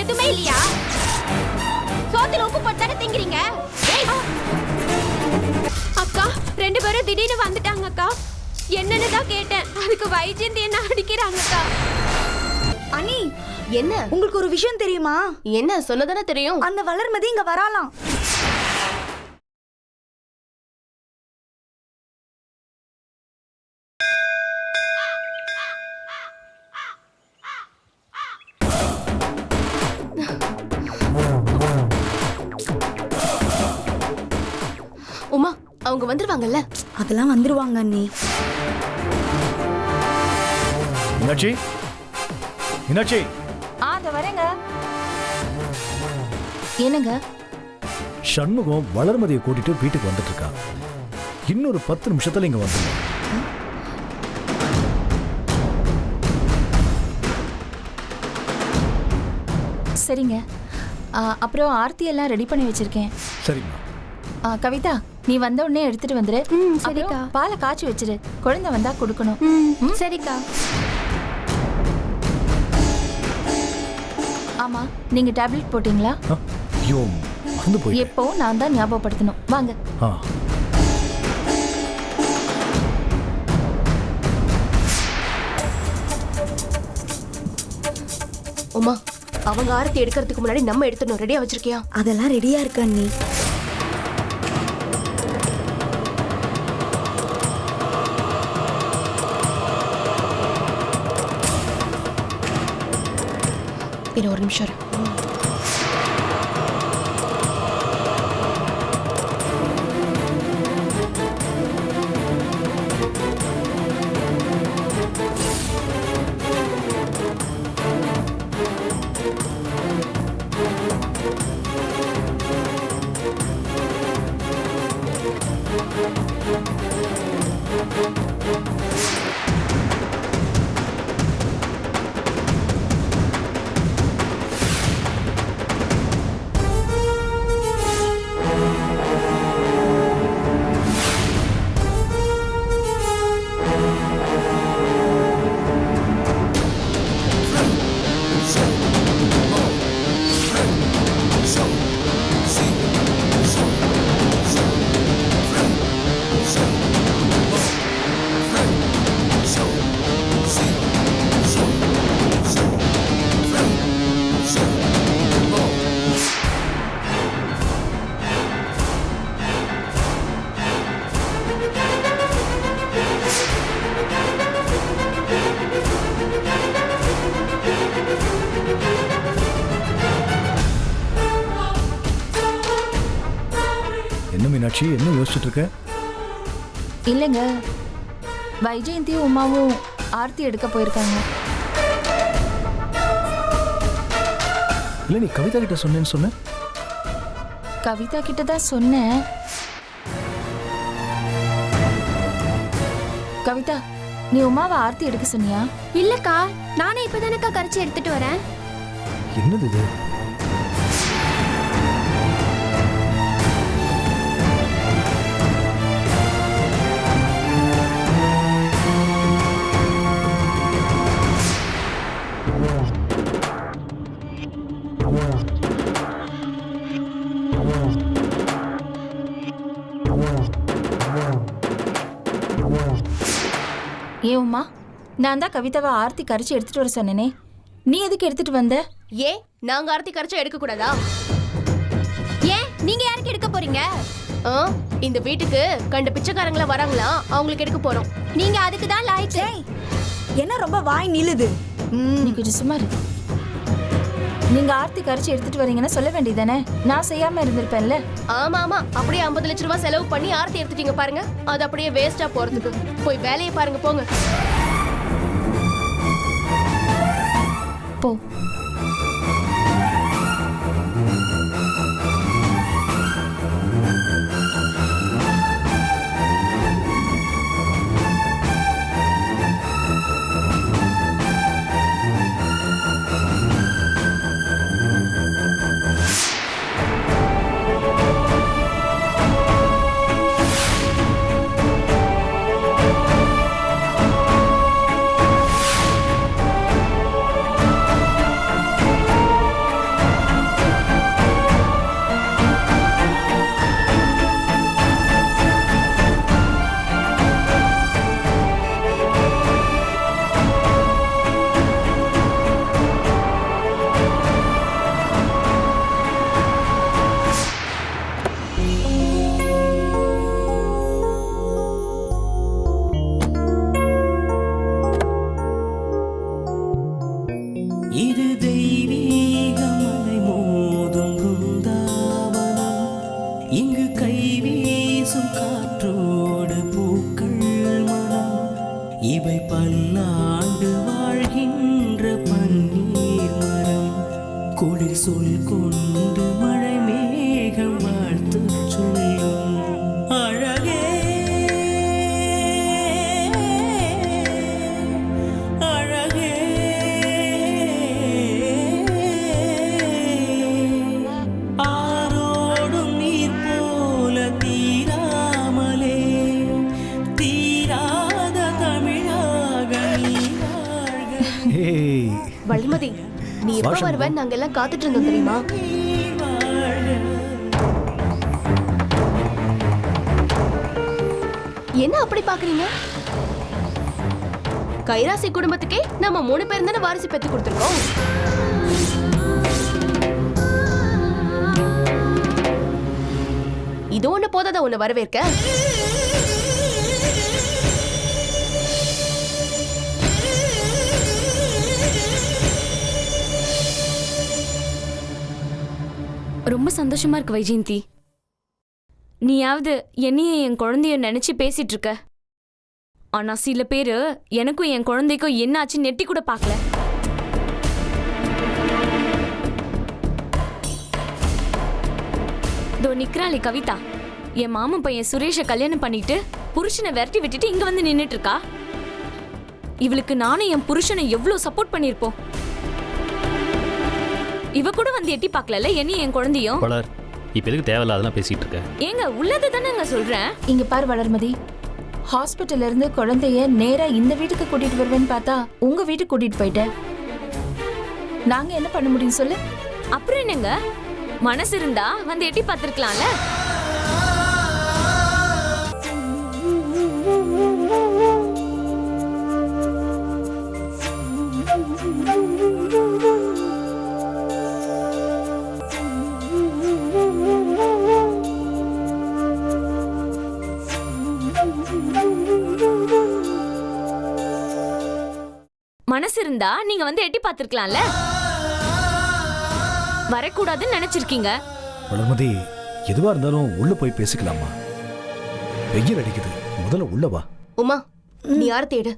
எதுவுமே இல்லையா? சோத்துல உப்பு போட்டு தானே திங்கிறீங்க. அக்கா 2 பேரும் திடீர்னு வந்துட்டாங்க அக்கா. என்னன்னு தான் கேட்டேன். அதுக்கு வைஜெயந்தி என்ன அடிக்கிறாங்க அக்கா. அனி என்ன உங்களுக்கு ஒரு விஷயம் தெரியுமா? என்ன சொன்னதானே தெரியும். அந்த வளர்மதி இங்க வராலாம். உமா அவங்க வந்துருவாங்கல்ல. அதெல்லாம் வந்துருவாங்க அண்ணி. மீனாட்சி, மீனாட்சி. அத வரேங்க. என்னங்க? சண்முகம் வளர்மதியை கூட்டிட்டு வீட்டுக்கு வந்துட்டு இருக்கான். இன்னொரு 10 நிமிஷத்துல இங்க வந்துடும். சரிங்க. அப்புறம் ஆர்த்தி எல்லாம் ரெடி பண்ணி வச்சிருக்கேன். சரிம்மா. கவிதா நீ வந்த உடனே எடுத்துட்டு வந்துரு. சரிக்கா. பாலை காய்ச்சி வச்சிரு. குழந்தை வந்தா கொடுக்கணும். சரிக்கா. ஆமா நீங்க டேப்லெட் போட்டீங்களா? ஐயோ மறந்து போய். எப்போ நான் தான் ஞாபகப்படுத்தணும். வாங்க. உமா அவங்க ஆரத்தி எடுக்கிறதுக்கு முன்னாடி நம்ம எடுத்துடணும். ரெடியா வச்சிருக்கியா? அதெல்லாம் ரெடியா இருக்கு அண்ணி. இன்னும் ஒரு நிமிஷம் இரு. மீனாட்சி என்ன யோசிச்சுட்டு இருக்க? இல்லைங்க, வைஜெயந்தியும் உமாவும் ஆர்த்தி எடுக்க போயிருக்காங்க. இல்ல நீ கவிதா கிட்ட சொன்னேன்னு சொன்ன. கவிதா கிட்ட தான் சொன்னேன். கவிதா நீ உமாவை ஆர்த்தி எடுக்க சொன்னியா? இல்லக்கா, நானே இப்பதானக்கா கரைச்சி எடுத்துட்டு வரேன். என்னது இது? ஏ உமா, நான் தான் கவிதாவை ஆர்த்தி கரைச்சி எடுத்துட்டு வர சொன்னேனே, நீ எதுக்கு எடுத்துட்டு வந்த? ஏன் நாங்க ஆர்த்தி கரைச்சா எடுக்க கூடாதா? ஏன் நீங்க யாருக்கு எடுக்க போறீங்க? இந்த வீட்டுக்கு கண்ட பிச்சைக்காரங்கள வராங்களா, அவங்களுக்கு எடுக்க போறோம். நீங்க அதுக்கு தான் லாய்க்கு. என்ன ரொம்ப வாய் நிலுது? நீ கொஞ்சம் சும்மா இரு. நீங்க ஆர்த்தி கரைச்சி எடுத்துட்டு வரீங்கன்னு சொல்ல வேண்டியதானே, நான் செய்யாம இருந்திருப்பேன்ல. ஆமா ஆமா, அப்படியே 50 லட்சம் ரூபாய் செலவு பண்ணி ஆர்த்தி எடுத்துட்டீங்க பாருங்க. அது அப்படியே வேஸ்டா போறதுக்கு. போய் வேலையை பாருங்க, போங்க போ. குளிர் சொல் கொண்டு மழை மேகம் வாழ்த்து சொல்லும் அழகே அழகே ஆரோடும் நீர் போல தீராமலே தீராத தமிழாக நீ வாழ்க. ஏய் வள்ளிமதி நீ எப்ப வாஷம் வருவேன்னு நாங்க எல்லாம் காத்துட்டு இருந்தோம் தெரியுமா? என்ன அப்படி பாக்குறீங்க? கைராசி குடும்பத்துக்கே நம்ம 3 பேர் தானே வாரிசு பெத்து கொடுத்துருக்கோம். இது ஒண்ணு போதாத உன்னை வரவேற்க? ரொம்ப சந்தோஷமா இருக்கு வைஜெயந்தி. நீயாவது என்னையும் என் குழந்தைய நினைச்சு பேசிட்டு இருக்க. ஆனா சில பேரு எனக்கும் என் குழந்தைக்கும் என்னாச்சு நெட்டி கூட பார்க்கல. தோ நிக்கிறாளே கவிதா, என் மாமன் பையன் சுரேஷை கல்யாணம் பண்ணிட்டு புருஷனை விரட்டி விட்டுட்டு இங்க வந்து நின்னுட்டு இருக்கா. இவளுக்கு நானும் என் புருஷனை எவ்வளவு சப்போர்ட் பண்ணிருப்போம். இவ கூட வந்து எட்டி பார்க்கல என்னையும் என் குழந்தையும். வளர், இப்ப எதுக்கு தேவையில்லாதெல்லாம் பேசிட்டு இருக்க? ஏங்க உள்ளது தானேங்க சொல்றேன். இங்க பாரு வளர்மதி, ஹாஸ்பிட்டல்ல இருந்து குழந்தைய நேரா இந்த வீட்டுக்கு கூட்டிட்டு வருவேன்னு பார்த்தா உங்க வீட்டுக்கு கூட்டிட்டு போயிட்டேன். நாங்க என்ன பண்ண முடியும் சொல்லு? அப்புறம் என்னங்க, மனசு இருந்தா வந்து எட்டி பார்த்திருக்கலாம்ல. மனசு இருந்தா நீங்க வந்து எட்டி பார்த்திருக்கலாம்ல. வரக்கூடாதுன்னு நினைச்சிருக்கீங்க. வளர்மதி, எதுவா இருந்தாலும் உள்ள போய் பேசிக்கலாமா? வெயில் அடிக்குது, முதல்ல உள்ள வா. உமா, நீ யார தேடு.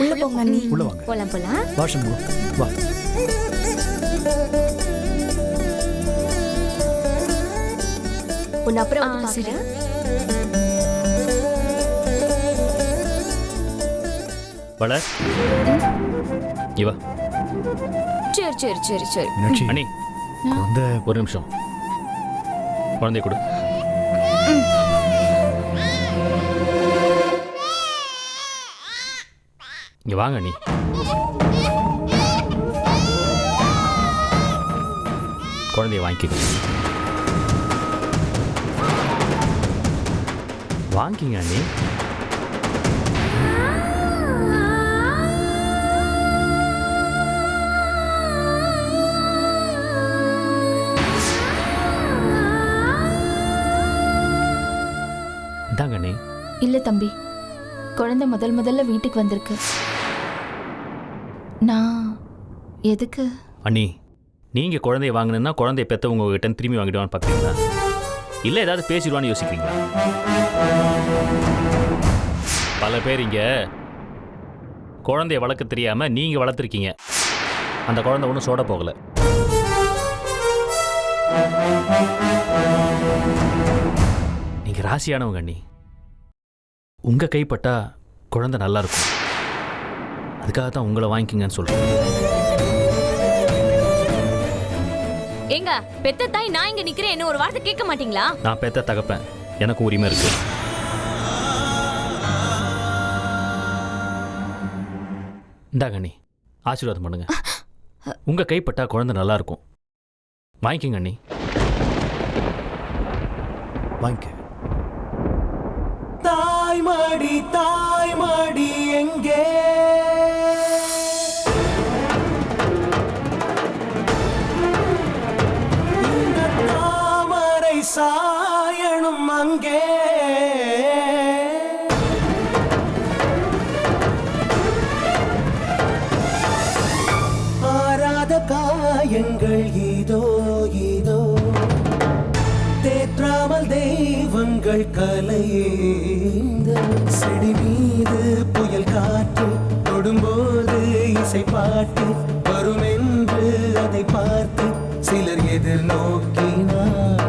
உள்ள போங்க அண்ணி. உள்ள வாங்க. போலாம் போலாம். வா சண்முகம், வா. உன்னை அப்புறம் வந்து சரி. பார்க்கறேன். வளர், இவா சரி சரி சரி சரி. மீனாட்சி, அண்ணி குழந்தை ஒரு நிமிஷம். குழந்தைய கொடு. இங்க வாங்க அண்ணி. குழந்தைய வாங்கிக்க. வாங்கிங்க அண்ணி. இந்தாங்க அண்ணி. இல்ல தம்பி, குழந்தை முதல்ல வீட்டுக்கு வந்திருக்கு. நான் எதுக்கு? அண்ணி, நீங்க குழந்தைய வாங்கினா குழந்தைய பெற்றவங்க கிட்ட திரும்பி வாங்கிடுவான்னு பார்க்குறீங்களா? இல்லை ஏதாவது பேசிடுவான்னு யோசிக்கிறீங்களா? பல பேர் இங்க குழந்தைய வளர்க்க தெரியாம நீங்க வளர்த்துருக்கீங்க. அந்த குழந்தை ஒன்றும் சோட போகல. நீங்க ராசியானவங்க அண்ணி. உங்க கைப்பட்டா குழந்தை நல்லா இருக்கும். அதுக்காக தான் உங்களை வாங்கிக்கிங்கன்னு சொல்றேன். ஏங்க, பெத்த தாய் நான் இங்க நிக்கிறேன், என்ன ஒரு வார்த்தை கேட்க மாட்டீங்களா? நான் பெத்த தகப்பேன், எனக்கு உரிமை இருக்கு. இந்தாங்க அண்ணி, ஆசீர்வாதம் பண்ணுங்க. உங்க கைப்பட்டா குழந்தை நல்லா இருக்கும். வாங்கிக்கங்க அண்ணி. வாங்கிக்க. தாய்மடி எங்கே? காரியங்கள் இதோ இதோ தேற்றாமல் தெய்வங்கள் கலையேந்த செடி மீது புயல் காற்று தொடும்போது இசை பாட்டு வரும் என்று அதை பார்த்து சிலர் எதிர்நோக்கினார்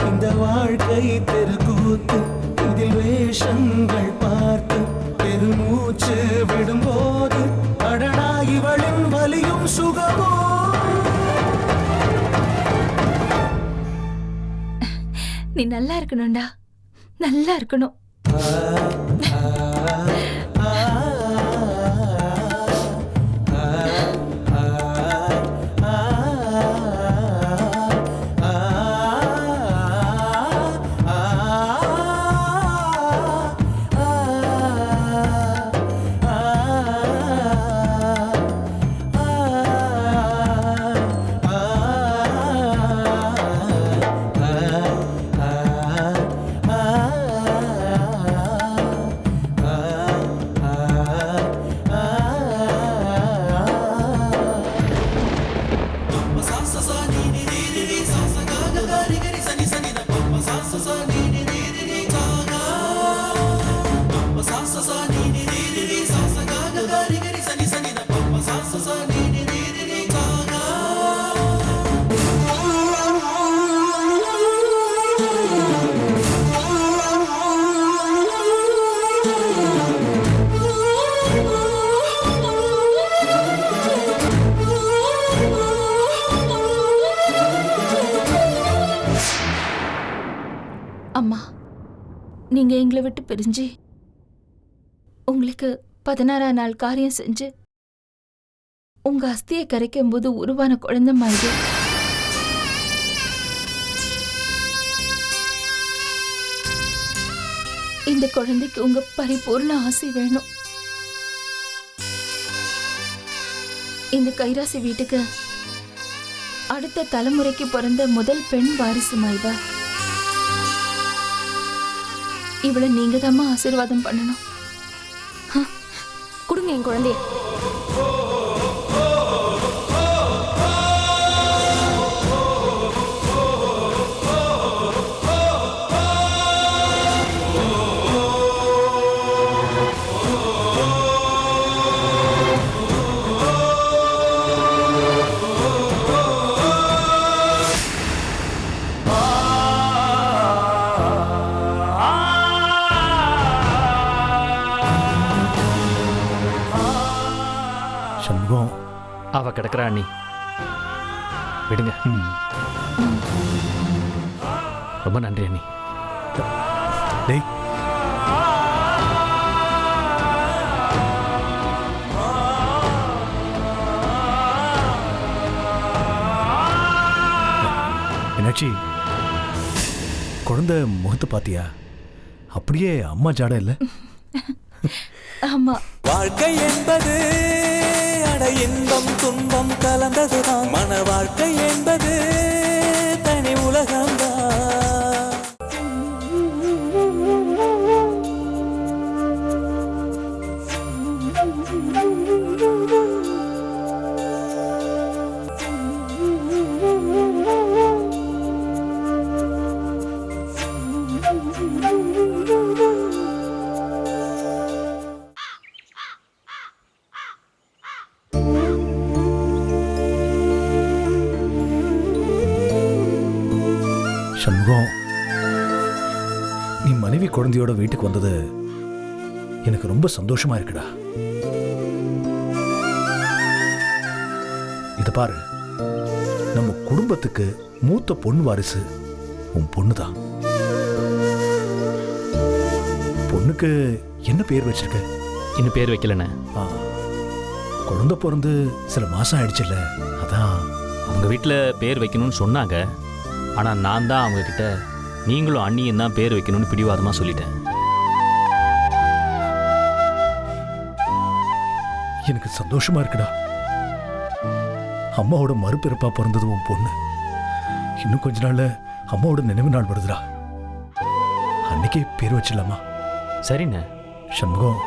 இந்த வாழ்க்கை தெருக்கூத்து இதில் வேஷங்கள் பார்த்து பெருமூச்சு விடும்போது அடடா இவளின் வலியும் சுகமோ. நீ நல்லா இருக்கணும்டா, நல்லா இருக்கணும். அம்மா, நீங்க எங்களை விட்டு பிரிஞ்சு உங்களுக்கு 16ஆம் நாள் காரியம் செஞ்சு உங்க அஸ்தியை கரைக்கும் போது உருவான குழந்தைமா இது. இந்த குழந்தைக்கு உங்க பரிபூர்ண ஆசை வேணும். இந்த கைராசி வீட்டுக்கு அடுத்த தலைமுறைக்கு பிறந்த முதல் பெண் வாரிசுமா இவ. இவளை நீங்க தாம்மா ஆசீர்வாதம் பண்ணணும். கொடுங்க என் குழந்தைய. சண்முகம், அவ கிடக்குறா அண்ணி, விடுங்க. ரொம்ப நன்றி அண்ணி. டேய், மீனாட்சி, குழந்தை முகத்தை பாத்தியா? அப்படியே அம்மா ஜாட இல்ல? ஆமா, வாழ்க்கை என்பது அட இன்பம் துன்பம் கலந்ததுதான். மன வாழ்க்கை என்பது தனி உலகம்தான். சண்முகம், நீ மனைவி குழந்தையோட வீட்டுக்கு வந்தது எனக்கு ரொம்ப சந்தோஷமா இருக்குடா. இத பாரு, நம்ம குடும்பத்துக்கு மூத்த பொண்ணு வாரிசு உன் பொண்ணுதான். பொண்ணுக்கு என்ன பேர் வச்சிருக்க? இன்னும் பேர் வைக்கலண்ணே. ஆ, குழந்தை பிறந்து சில மாசம் ஆயிடுச்சுல்ல, அதான். அவங்க வீட்டில் பேர் வைக்கணும்னு சொன்னாங்க. ஆனால் நான் தான் அவங்க கிட்ட நீங்களும் அண்ணியும் தான் பேர் வைக்கணும்னு பிடிவாதமாக சொல்லிட்டேன். எனக்கு சந்தோஷமா இருக்குடா. அம்மாவோட மறுபிறப்பா பிறந்தது உன் பொண்ணு. இன்னும் கொஞ்ச நாள்ல அம்மாவோட நினைவு நாள் வருதுடா. அன்னைக்கே பேர் வச்சிடலாமா? சரிண்ணே. சண்முகம்,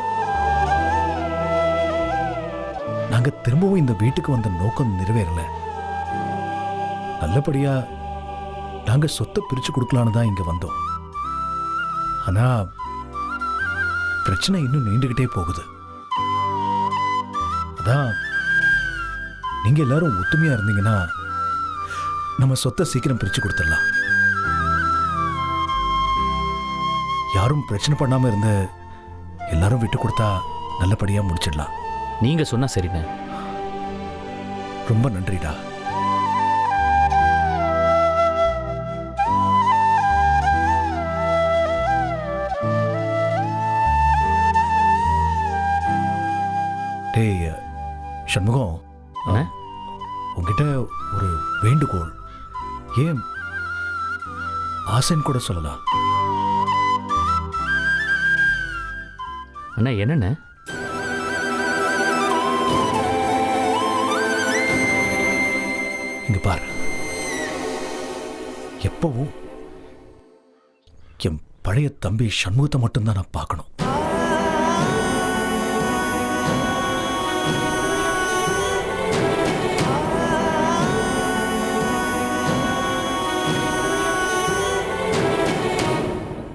நாங்க திரும்பவும் இந்த வீட்டுக்கு வந்த நோக்கம் நிறைவேறல. நல்லபடியா நாங்க சொத்தை பிரிச்சு கொடுக்கலான்னு தான் இங்க வந்தோம். ஆனா பிரச்சனை இன்னும் நீண்டுகிட்டே போகுது. அதான் நீங்க எல்லாரும் ஒத்துமையா இருந்தீங்கன்னா நம்ம சொத்தை சீக்கிரம் பிரிச்சு கொடுத்துடலாம். யாரும் பிரச்சனை பண்ணாம இருந்த எல்லாரும் விட்டு கொடுத்தா நல்லபடியா முடிச்சிடலாம். நீங்க சொன்னா சரிண்ணே. ரொம்ப நன்றிடா. டேய் சண்முகம், அண்ணே? உங்ககிட்ட ஒரு வேண்டுகோள், ஏன் ஆசைன்னு கூட சொல்லலாம். அண்ணா என்னண்ணே? இங்க பாரு, எப்பவும் என் பழைய தம்பி சண்முகத்தை மட்டும்தான் நான் பார்க்கணும்.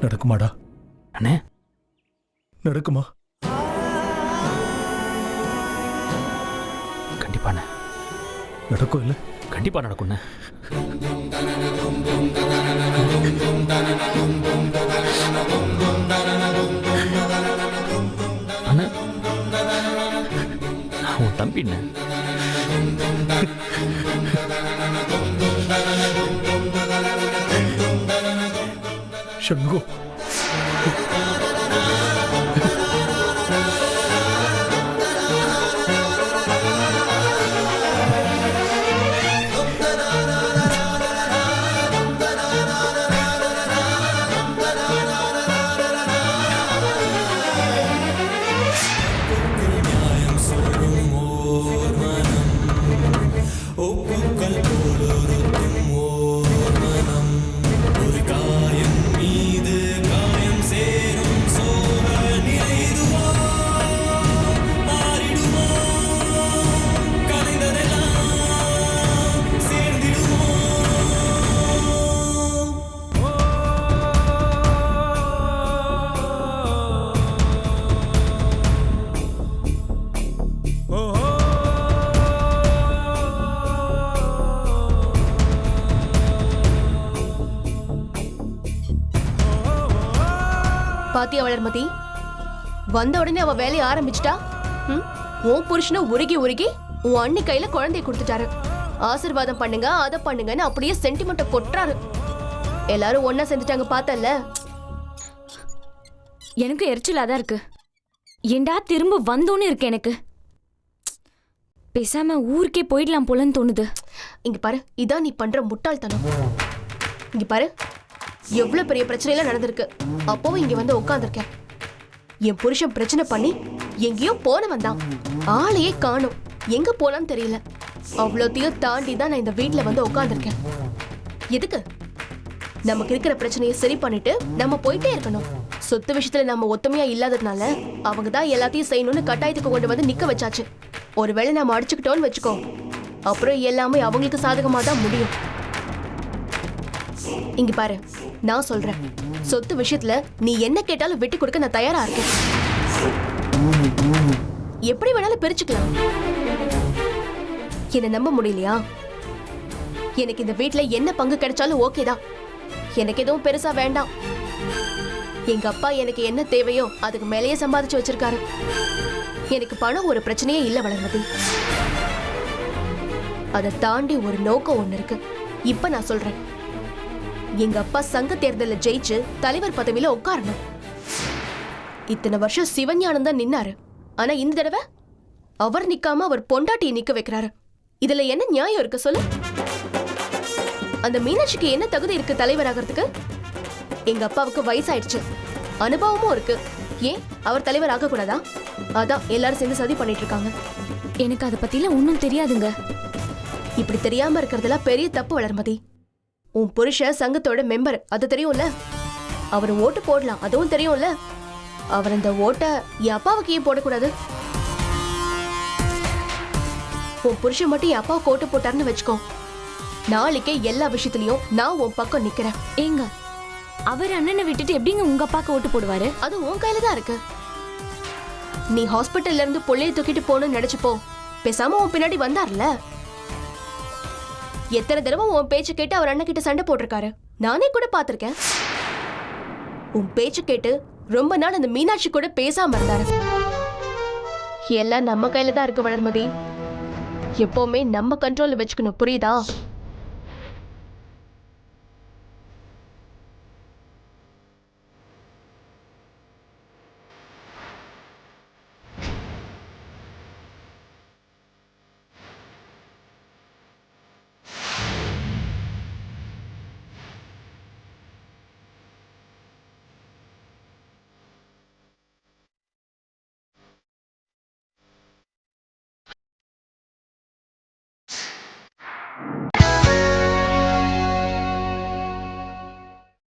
நடக்குமாடா? அண்ணே நடக்குமா? கண்டிப்பாண்ணே. நடக்கும் இல்ல? கண்டிப்பா நடக்குண்ணே. அண்ணே, நான் உன் தம்பிண்ணே. சண்முகம், பாத்தியா வளர்மதி, வந்த உடனே அவ வேலையை ஆரம்பிச்சிட்டா. உன் புருஷனை உருகி உருகி உன் அண்ணி கையில குழந்தைய கொடுத்துட்டாரு. ஆசீர்வாதம் பண்ணுங்க, அதை பண்ணுங்கன்னு அப்படியே சென்டிமெண்ட்டை கொட்டுறாரு. எல்லாரும் ஒன்னா செஞ்சுட்டாங்க பார்த்தல்ல. எனக்கு எரிச்சலா தான் இருக்கு. ஏண்டா திரும்ப வந்தோன்னு இருக்கு எனக்கு. பேசாம ஊருக்கே போயிடலாம் போலன்னு தோணுது. இங்க பாரு, இதான் நீ பண்ற முட்டாள்தனம். இங்க பாரு, எவ்வளவு பெரிய பிரச்சனைலாம் நடந்திருக்கு. அப்பவும் இங்க வந்து உட்கார்ந்திருக்கேன். என் புருஷன் பிரச்சனை பண்ணி எங்கேயோ போனவன் தான், ஆளையே காணும், எங்க போனான்னு தெரியல. அவ்வளோத்தையும் தாண்டி தான் நான் இந்த வீட்டுல வந்து உட்கார்ந்திருக்கேன். எதுக்கு? நமக்கு இருக்கிற பிரச்சனையை சரி பண்ணிட்டு நம்ம போயிட்டே இருக்கணும். சொத்து விஷயத்துல நம்ம ஒத்துமையா இல்லாததுனால அவங்க தான் எல்லாத்தையும் செய்யணும்னு கட்டாயத்துக்கு கொண்டு வந்து நிக்க வச்சாச்சு. ஒருவேளை நம்ம அடிச்சுக்கிட்டோன்னு வச்சுக்கோ, அப்புறம் எல்லாமே அவங்களுக்கு சாதகமா தான் முடியும். இங்க பாரு, நான் சொல்றேன், சொத்து விஷயத்துல நீ என்ன கேட்டாலும் விட்டு கொடுக்க நான் தயாரா இருக்கேன். எப்படி வேணாலும் பிரிச்சுக்கலாம். என்ன நம்ப முடியலையா? எனக்கு இந்த வீட்டுல என்ன பங்கு கிடைச்சாலும் ஓகே தான். எனக்கு எதுவும் பெருசா வேண்டாம். எங்க அப்பா எனக்கு என்ன தேவையோ அதுக்கு மேலேயே சம்பாதிச்சு வச்சிருக்காரு. எனக்கு பணம் ஒரு பிரச்சனையே இல்ல வளர்மதி. அதை தாண்டி ஒரு நோக்கம் ஒண்ணு இருக்கு. இப்ப நான் சொல்றேன், எங்க அப்பா சங்க தேர்தல ஜெயிச்சு தலைவர் பதவியில உட்காரணும். இத்தனை வருஷம் சிவஞானம் தான் நின்னாரு. ஆனா இந்த தடவை அவர் நிக்காம அவர் பொண்டாட்டியை நிக்க வைக்கிறாரு. இதுல என்ன நியாயம் இருக்கு சொல்லு? அந்த மீனாட்சிக்கு என்ன தகுதி இருக்கு தலைவர் ஆகிறதுக்கு? எங்க அப்பாவுக்கு வயசாயிடுச்சு, அனுபவமும் இருக்கு. ஏன் அவர் தலைவர் ஆக கூடாதா? அதான் எல்லாரும் சேர்ந்து சதி பண்ணிட்டு இருக்காங்க. எனக்கு அதை பத்திலாம் ஒன்றும் தெரியாதுங்க. இப்படி தெரியாம இருக்கிறதெல்லாம் பெரிய தப்பு வளர்மதி. உன் புருஷ சங்கத்தோட மெம்பர், அது தெரியும்ல. அவர் ஓட்டு போடலாம், அதுவும் தெரியும்ல. அவர் அந்த ஓட்டை என் அப்பாவுக்கு ஏன் போடக்கூடாது? உன் புருஷன் மட்டும் என் அப்பாவுக்கு ஓட்டு போட்டாருன்னு வச்சுக்கோ, நாளைக்கே எல்லா விஷயத்திலயும் நான் உன் பக்கம் நிக்கிறேன். ஏங்க அவர் அண்ணனை விட்டுட்டு எப்படிங்க உங்க அப்பாக்கு ஓட்டு போடுவாரு? அது உன் கையில தான் இருக்கு. நீ ஹாஸ்பிட்டல்ல இருந்து புள்ளைய தூக்கிட்டு போகணும்னு நினைச்சுப்போ பேசாம உன் பின்னாடி வந்தார்ல. எத்தனை தடவை உன் பேச்சு கேட்டு அவர் அண்ணன் கிட்ட சண்டை போட்டிருக்காரு, நானே கூட பாத்திருக்கேன். உன் பேச்சு கேட்டு ரொம்ப நாள் அந்த மீனாட்சி கூட பேசாம இருந்தாரு. எல்லாம் நம்ம கையில தான் இருக்கு வளர்மதி. எப்பவுமே நம்ம கண்ட்ரோல்ல வச்சுக்கணும், புரியுதா?